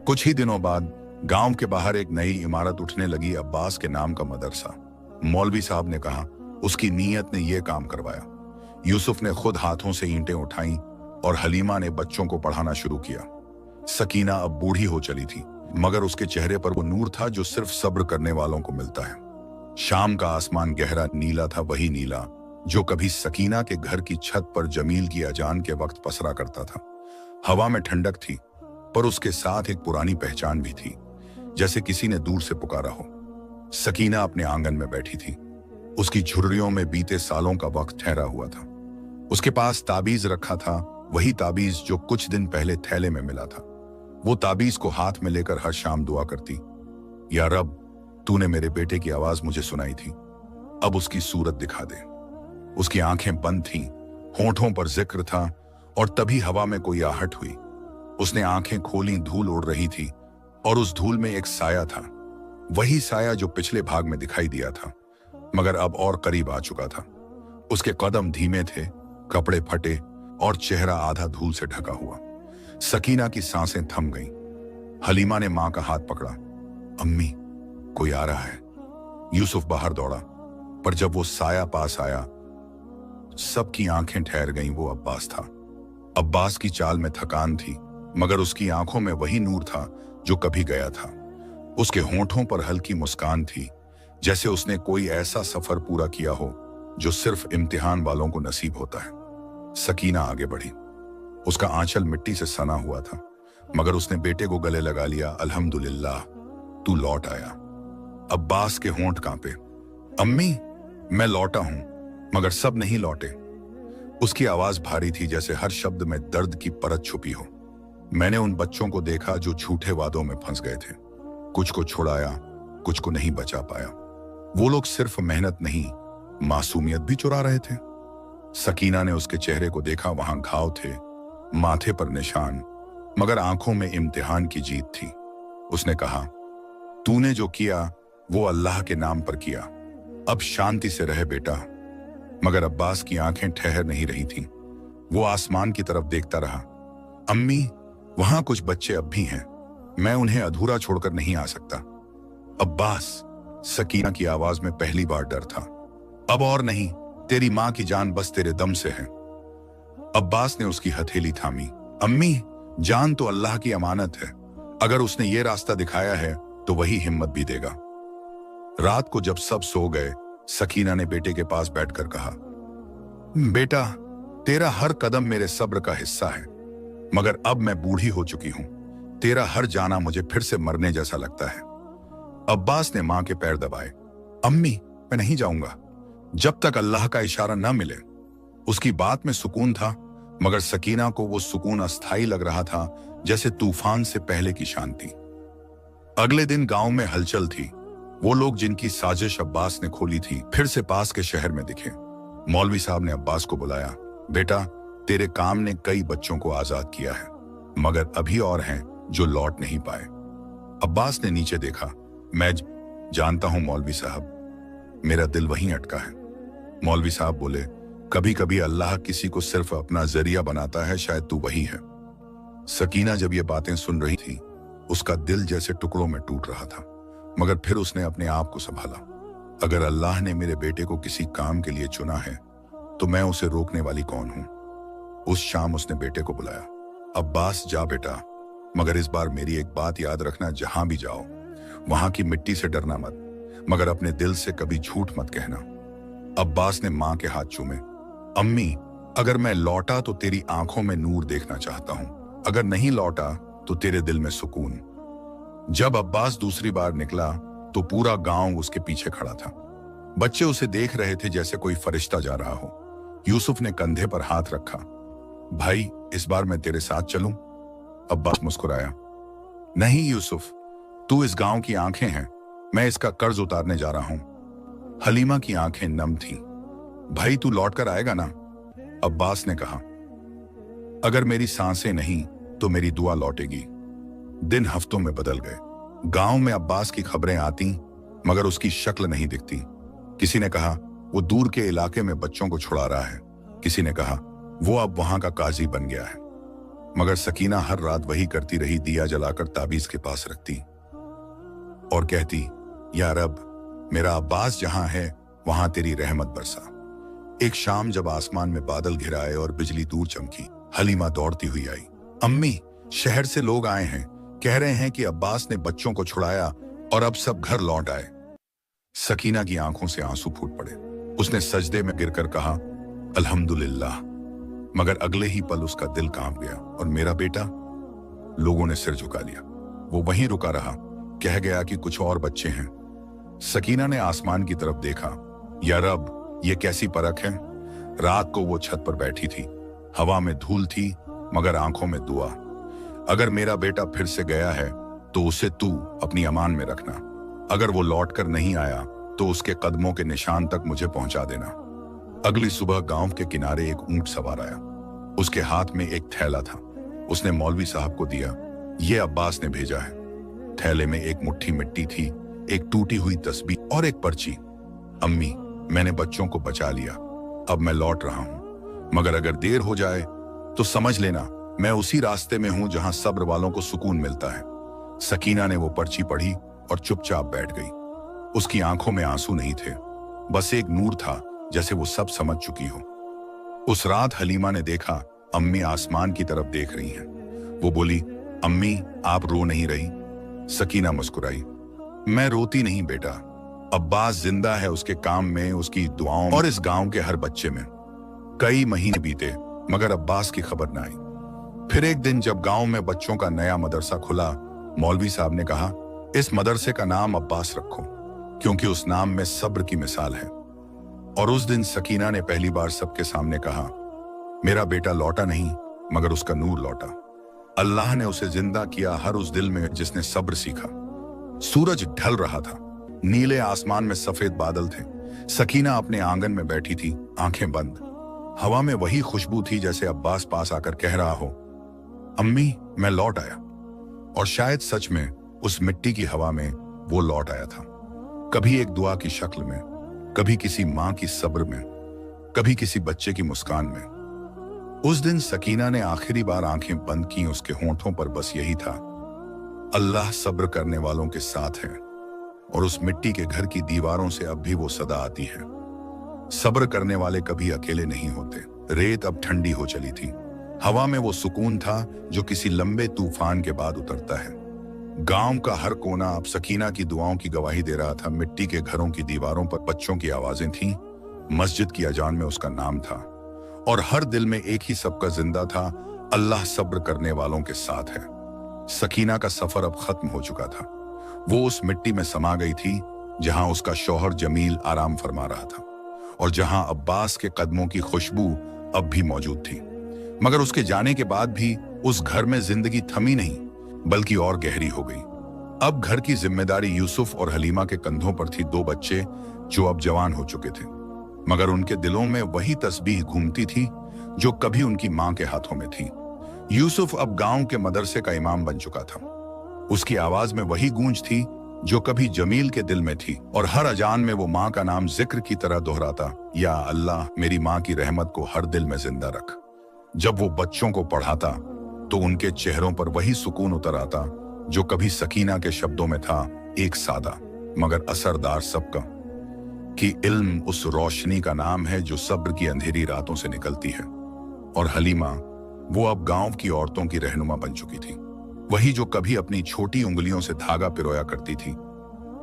Speaker 1: कुछ ही दिनों बाद गांव के बाहर एक नई इमारत उठने लगी, अब्बास के नाम का मदरसा। मौलवी साहब ने कहा, उसकी नीयत ने यह काम करवाया। यूसुफ ने खुद हाथों से ईंटें उठाई और हलीमा ने बच्चों को पढ़ाना शुरू किया। सकीना अब बूढ़ी हो चली थी, मगर उसके चेहरे पर वो नूर था जो सिर्फ सब्र करने वालों को मिलता है। शाम का आसमान गहरा नीला था, वही नीला जो कभी सकीना के घर की छत पर जमील की अजान के वक्त पसरा करता था। हवा में ठंडक थी, पर उसके साथ एक पुरानी पहचान भी थी, जैसे किसी ने दूर से पुकारा हो। सकीना अपने आंगन में बैठी थी। उसकी झुर्रियों में बीते सालों का वक्त ठहरा हुआ था। उसके पास ताबीज रखा था, वही ताबीज जो कुछ दिन पहले थैले में मिला था। वो ताबीज को हाथ में लेकर हर शाम दुआ करती, या रब, तूने मेरे बेटे की आवाज मुझे सुनाई थी, अब उसकी सूरत दिखा दे। उसकी आंखें बंद थीं, होंठों पर जिक्र था, और तभी हवा में कोई आहट हुई। उसने आंखें खोली, धूल उड़ रही थी, और उस धूल में एक साया था, वही साया जो पिछले भाग में दिखाई दिया था, मगर अब और करीब आ चुका था। उसके कदम धीमे थे, कपड़े फटे और चेहरा आधा धूल से ढका हुआ। सकीना की सांसें थम गईं। हलीमा ने मां का हाथ पकड़ा, अम्मी, कोई आ रहा है। यूसुफ बाहर दौड़ा, पर जब वो साया पास आया, सबकी आंखें ठहर गईं। वो अब्बास था। अब्बास की चाल में थकान थी, मगर उसकी आंखों में वही नूर था जो कभी गया था। उसके होंठों पर हल्की मुस्कान थी, जैसे उसने कोई ऐसा सफर पूरा किया हो जो सिर्फ इम्तिहान वालों को नसीब होता है। सकीना आगे बढ़ी। उसका आंचल मिट्टी से सना हुआ था, मगर उसने बेटे को गले लगा लिया। अल्हम्दुलिल्लाह, तू लौट आया। अब्बास के होंठ कांपे। अम्मी, मैं लौटा हूं, मगर सब नहीं लौटे। उसकी आवाज भारी थी, जैसे हर शब्द में दर्द की परत छुपी हो। मैंने उन बच्चों को देखा जो झूठे वादों में फंस गए थे। कुछ को छुड़ाया, कुछ को नहीं बचा पाया। वो लोग सिर्फ मेहनत नहीं, मासूमियत भी चुरा रहे थे। सकीना ने उसके चेहरे को देखा, वहां घाव थे, माथे पर निशान, मगर आंखों में इम्तिहान की जीत थी। उसने कहा, तूने जो किया वो अल्लाह के नाम पर किया, अब शांति से रहे बेटा। मगर अब्बास की आंखें ठहर नहीं रही थीं। वो आसमान की तरफ देखता रहा। अम्मी, वहां कुछ बच्चे अब भी हैं, मैं उन्हें अधूरा छोड़कर नहीं आ सकता। अब्बास, सकीना की आवाज में पहली बार डर था। अब और नहीं, तेरी मां की जान बस तेरे दम से है। अब्बास ने उसकी हथेली थामी। अम्मी, जान तो अल्लाह की अमानत है, अगर उसने ये रास्ता दिखाया है तो वही हिम्मत भी देगा। रात को जब सब सो गए, सकीना ने बेटे के पास बैठकर कहा, बेटा, तेरा हर कदम मेरे सब्र का हिस्सा है, मगर अब मैं बूढ़ी हो चुकी हूं। तेरा हर जाना मुझे फिर से मरने जैसा लगता है। अब्बास ने मां के पैर दबाए। अम्मी, मैं नहीं जाऊंगा जब तक अल्लाह का इशारा न मिले। उसकी बात में सुकून था, मगर सकीना को वो सुकून अस्थाई लग रहा था, जैसे तूफान से पहले की शांति। अगले दिन गांव में हलचल थी। वो लोग जिनकी साजिश अब्बास ने खोली थी, फिर से पास के शहर में दिखे। मौलवी साहब ने अब्बास को बुलाया। बेटा, तेरे काम ने कई बच्चों को आजाद किया है, मगर अभी और हैं जो लौट नहीं पाए। अब्बास ने नीचे देखा। मैं जानता हूं मौलवी साहब, मेरा दिल वहीं अटका है। मौलवी साहब बोले, कभी कभी अल्लाह किसी को सिर्फ अपना जरिया बनाता है, शायद तू वही है। सकीना जब ये बातें सुन रही थी, उसका दिल जैसे टुकड़ों में टूट रहा था, मगर फिर उसने अपने आप को संभाला। अगर अल्लाह ने मेरे बेटे को किसी काम के लिए चुना है तो मैं उसे रोकने वाली कौन हूं। उस शाम उसने बेटे को बुलाया। अब्बास, जा बेटा, मगर इस बार मेरी एक बात याद रखना, जहां भी जाओ वहां की मिट्टी से डरना मत, मगर अपने दिल से कभी झूठ मत कहना। अब्बास ने मां के हाथ चूमे। अम्मी, अगर मैं लौटा तो तेरी आंखों में नूर देखना चाहता हूं, अगर नहीं लौटा तो तेरे दिल में सुकून। जब अब्बास दूसरी बार निकला तो पूरा गांव उसके पीछे खड़ा था। बच्चे उसे देख रहे थे जैसे कोई फरिश्ता जा रहा हो। यूसुफ ने कंधे पर हाथ रखा। भाई, इस बार मैं तेरे साथ चलूं? अब्बास मुस्कुराया। नहीं यूसुफ, तू इस गांव की आंखें हैं, मैं इसका कर्ज उतारने जा रहा हूं। हलीमा की आंखें नम थीं। भाई, तू लौट कर आएगा ना? अब्बास ने कहा। अगर मेरी सांसें नहीं तो मेरी दुआ लौटेगी। दिन हफ्तों में बदल गए। गांव में अब्बास की खबरें आती, मगर उसकी शक्ल नहीं दिखती। किसी ने कहा वो दूर के इलाके में बच्चों को छुड़ा रहा है, किसी ने कहा वो अब वहां का काजी बन गया है। मगर सकीना हर रात वही करती रही, दिया जलाकर ताबीज के पास रखती और कहती, या रब, मेरा अब्बास जहां है वहां तेरी रहमत बरसा। एक शाम जब आसमान में बादल घिराए और बिजली दूर चमकी, हलीमा दौड़ती हुई आई। अम्मी, शहर से लोग आए हैं, कह रहे हैं कि अब्बास ने बच्चों को छुड़ाया और अब सब घर लौट आए। सकीना की आंखों से आंसू फूट पड़े। उसने सजदे में गिरकर कहा, अल्हम्दुलिल्लाह। मगर अगले ही पल उसका दिल कांप गया। और मेरा बेटा? लोगों ने सिर झुका लिया। वो वहीं रुका रहा, कह गया कि कुछ और बच्चे हैं। सकीना ने आसमान की तरफ देखा। या रब, ये कैसी परख है। रात को वो छत पर बैठी थी। हवा में धूल थी, मगर आंखों में दुआ। अगर मेरा बेटा फिर से गया है तो उसे तू अपनी अमान में रखना। अगर वो लौटकर नहीं आया तो उसके कदमों के निशान तक मुझे पहुंचा देना। अगली सुबह गांव के किनारे एक ऊंट सवार आया। उसके हाथ में एक थैला था। उसने मौलवी साहब को दिया। ये अब्बास ने भेजा है। थैले में एक मुट्ठी मिट्टी थी, एक टूटी हुई तस्बीह और एक पर्ची। अम्मी, मैंने बच्चों को बचा लिया, अब मैं लौट रहा हूं, मगर अगर देर हो जाए तो समझ लेना मैं उसी रास्ते में हूं जहां सब्र वालों को सुकून मिलता है। सकीना ने वो पर्ची पढ़ी और चुपचाप बैठ गई। उसकी आंखों में आंसू नहीं थे, बस एक नूर था, जैसे वो सब समझ चुकी हो। उस रात हलीमा ने देखा अम्मी आसमान की तरफ देख रही हैं। वो बोली, अम्मी, आप रो नहीं रही? सकीना मुस्कुराई। मैं रोती नहीं बेटा, अब्बास जिंदा है, उसके काम में, उसकी दुआओं और इस गांव के हर बच्चे में। कई महीने बीते, मगर अब्बास की खबर न आई। फिर एक दिन जब गांव में बच्चों का नया मदरसा खुला, मौलवी साहब ने कहा, इस मदरसे का नाम अब्बास रखो, क्योंकि उस नाम में सब्र की मिसाल है। और उस दिन सकीना ने पहली बार सबके सामने कहा, मेरा बेटा लौटा नहीं, मगर उसका नूर लौटा। अल्लाह ने उसे जिंदा किया हर उस दिल में जिसने सब्र सीखा। सूरज ढल रहा था। नीले आसमान में सफेद बादल थे। सकीना अपने आंगन में बैठी थी, आंखें बंद। हवा में वही खुशबू थी जैसे अब्बास पास आकर कह रहा हो, अम्मी, मैं लौट आया। और शायद सच में उस मिट्टी की हवा में वो लौट आया था। कभी एक दुआ की शक्ल में, कभी किसी मां की सब्र में, कभी किसी बच्चे की मुस्कान में। उस दिन सकीना ने आखिरी बार आंखें बंद की। उसके होंठों पर बस यही था, अल्लाह सब्र करने वालों के साथ है। और उस मिट्टी के घर की दीवारों से अब भी वो सदा आती है, सब्र करने वाले कभी अकेले नहीं होते। रेत अब ठंडी हो चली थी। हवा में वो सुकून था जो किसी लंबे तूफान के बाद उतरता है। गांव का हर कोना अब सकीना की दुआओं की गवाही दे रहा था। मिट्टी के घरों की दीवारों पर बच्चों की आवाजें थीं, मस्जिद की अजान में उसका नाम था, और हर दिल में एक ही सबका जिंदा था, अल्लाह सब्र करने वालों के साथ है। सकीना का सफर अब खत्म हो चुका था। वो उस मिट्टी में समा गई थी जहां उसका शौहर जमील आराम फरमा रहा था, और जहां अब्बास के कदमों की खुशबू अब भी मौजूद थी। मगर उसके जाने के बाद भी उस घर में जिंदगी थमी नहीं, बल्कि और गहरी हो गई। अब घर की जिम्मेदारी यूसुफ और हलीमा के कंधों पर थी। दो बच्चे जो अब जवान हो चुके थे, मगर उनके दिलों में वही तस्बीह घूमती थी जो कभी उनकी मां के हाथों में थी। यूसुफ अब गांव के मदरसे का इमाम बन चुका था। उसकी आवाज में वही गूंज थी जो कभी जमील के दिल में थी, और हर अजान में वो माँ का नाम जिक्र की तरह दोहराता, या अल्लाह मेरी माँ की रहमत को हर दिल में जिंदा रख। जब वो बच्चों को पढ़ाता तो उनके चेहरों पर वही सुकून उतर आता जो कभी सकीना के शब्दों में था, एक सादा मगर असरदार सबका कि इल्म उस रोशनी का नाम है जो सब्र की अंधेरी रातों से निकलती है। और हलीमा, वो अब गांव की औरतों की रहनुमा बन चुकी थी। वही जो कभी अपनी छोटी उंगलियों से धागा पिरोया करती थी,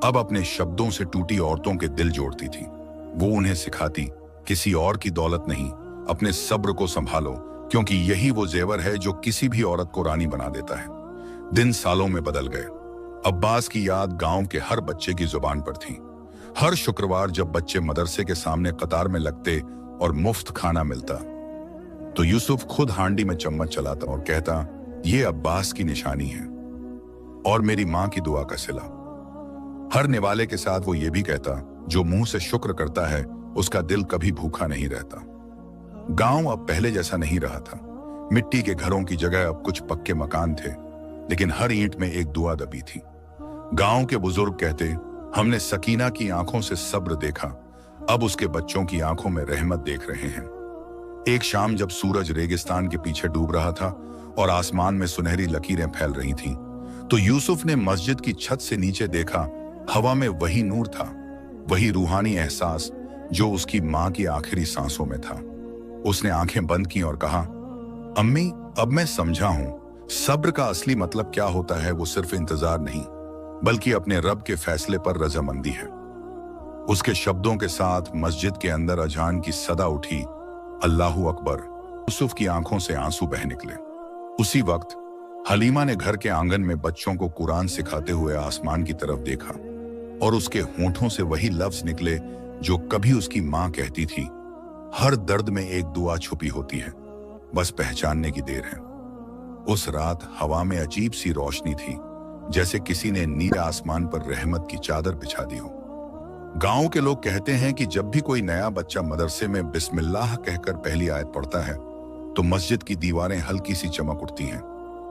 Speaker 1: अब अपने शब्दों से टूटी औरतों के दिल जोड़ती थी। वो उन्हें सिखाती, किसी और की दौलत नहीं, अपने सब्र को संभालो, क्योंकि यही वो जेवर है जो किसी भी औरत को रानी बना देता है। दिन सालों में बदल गए। अब्बास की याद गांव के हर बच्चे की जुबान पर थी। हर शुक्रवार जब बच्चे मदरसे के सामने कतार में लगते और मुफ्त खाना मिलता, तो यूसुफ खुद हांडी में चम्मच चलाता और कहता, ये अब्बास की निशानी है और मेरी माँ की दुआ का सिला। हर निवाले के साथ वो ये भी कहता, जो मुंह से शुक्र करता है उसका दिल कभी भूखा नहीं रहता। गांव अब पहले जैसा नहीं रहा था। मिट्टी के घरों की जगह अब कुछ पक्के मकान थे, लेकिन हर ईंट में एक दुआ दबी थी। गांव के बुजुर्ग कहते, हमने सकीना की आंखों से सब्र देखा, अब उसके बच्चों की आंखों में रहमत देख रहे हैं। एक शाम जब सूरज रेगिस्तान के पीछे डूब रहा था और आसमान में सुनहरी लकीरें फैल रही थीं, तो यूसुफ ने मस्जिद की छत से नीचे देखा। हवा में वही नूर था, वही रूहानी एहसास जो उसकी माँ की आखिरी सांसों में था। उसने आंखें बंद की और कहा, अम्मी, अब मैं समझा हूं, सब्र का असली मतलब क्या होता है। वो सिर्फ इंतजार नहीं, बल्कि अपने रब के फैसले पर रजामंदी है। उसके शब्दों के साथ मस्जिद के अंदर अजान की सदा उठी, अल्लाहू अकबर। यूसुफ की आंखों से आंसू बह निकले। उसी वक्त हलीमा ने घर के आंगन में बच्चों को कुरान सिखाते हुए आसमान की तरफ देखा, और उसके होंठों से वही लफ्ज निकले जो कभी उसकी माँ कहती थी, हर दर्द में एक दुआ छुपी होती है, बस पहचानने की देर है। उस रात हवा में अजीब सी रोशनी थी, जैसे किसी ने नीले आसमान पर रहमत की चादर बिछा दी हो। गांव के लोग कहते हैं कि जब भी कोई नया बच्चा मदरसे में बिस्मिल्लाह कहकर पहली आयत पढ़ता है, तो मस्जिद की दीवारें हल्की सी चमक उठती हैं,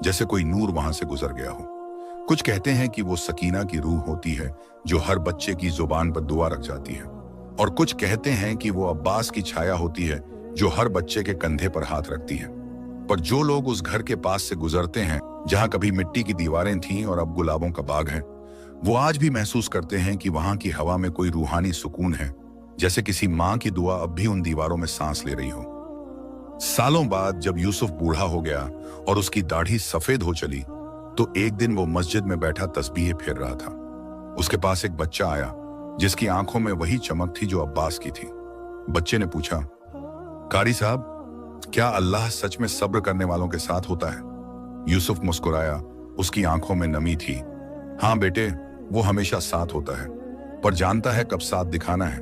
Speaker 1: जैसे कोई नूर वहां से गुजर गया हो। कुछ कहते हैं कि वो सकीना की रूह होती है जो हर बच्चे की जुबान पर दुआ रख जाती है, और कुछ कहते हैं कि वो अब्बास की छाया होती है जो हर बच्चे के कंधे पर हाथ रखती है। पर जो लोग उस घर के पास से गुजरते हैं जहां कभी मिट्टी की दीवारें थीं और अब गुलाबों का बाग है, वो आज भी महसूस करते हैं कि वहां की हवा में कोई रूहानी सुकून है, जैसे किसी माँ की दुआ अब भी उन दीवारों में सांस ले रही हो। सालों बाद जब यूसुफ बूढ़ा हो गया और उसकी दाढ़ी सफेद हो चली, तो एक दिन वो मस्जिद में बैठा तस्बीहें फेर रहा था। उसके पास एक बच्चा आया जिसकी आंखों में वही चमक थी जो अब्बास की थी। बच्चे ने पूछा, कारी साहब, क्या अल्लाह सच में सब्र करने वालों के साथ होता है? यूसुफ मुस्कुराया, उसकी आंखों में नमी थी। हाँ बेटे, वो हमेशा साथ होता है, पर जानता है कब साथ दिखाना है,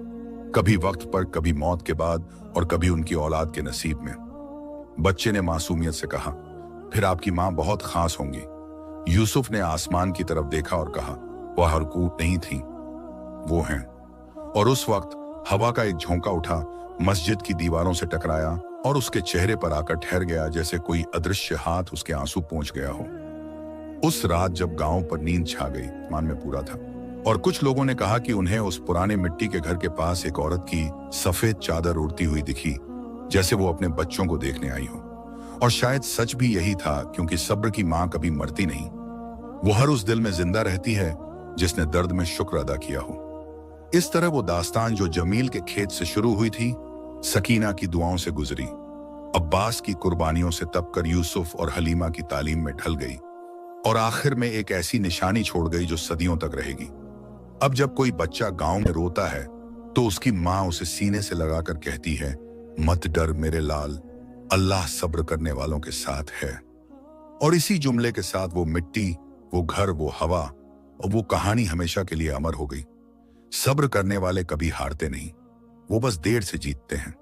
Speaker 1: कभी वक्त पर, कभी मौत के बाद, और कभी उनकी औलाद के नसीब में। बच्चे ने मासूमियत से कहा, फिर आपकी माँ बहुत खास होंगी। यूसुफ ने आसमान की तरफ देखा और कहा, वह हरकूत नहीं थी, वो हैं। और उस वक्त हवा का एक झोंका उठा, मस्जिद की दीवारों से टकराया और उसके चेहरे पर आकर ठहर गया, जैसे कोई अदृश्य हाथ उसके आंसू पोंछ गया हो। उस रात जब गांव पर नींद छा गई, मान में पूरा था, और कुछ लोगों ने कहा कि उन्हें उस पुराने मिट्टी के घर के पास एक औरत की सफेद चादर उड़ती हुई दिखी, जैसे वो अपने बच्चों को देखने आई हो। और शायद सच भी यही था, क्योंकि सब्र की माँ कभी मरती नहीं, वो हर उस दिल में जिंदा रहती है जिसने दर्द में शुक्र अदा किया हो। इस तरह वो दास्तान जो जमील के खेत से शुरू हुई थी, सकीना की दुआओं से गुजरी, अब्बास की कुर्बानियों से तपकर यूसुफ और हलीमा की तालीम में ढल गई, और आखिर में एक ऐसी निशानी छोड़ गई जो सदियों तक रहेगी। अब जब कोई बच्चा गांव में रोता है, तो उसकी माँ उसे सीने से लगाकर कहती है, मत डर मेरे लाल, अल्लाह सब्र करने वालों के साथ है। और इसी जुमले के साथ वो मिट्टी, वो घर, वो हवा और वो कहानी हमेशा के लिए अमर हो गई। सब्र करने वाले कभी हारते नहीं, वो बस देर से जीतते हैं।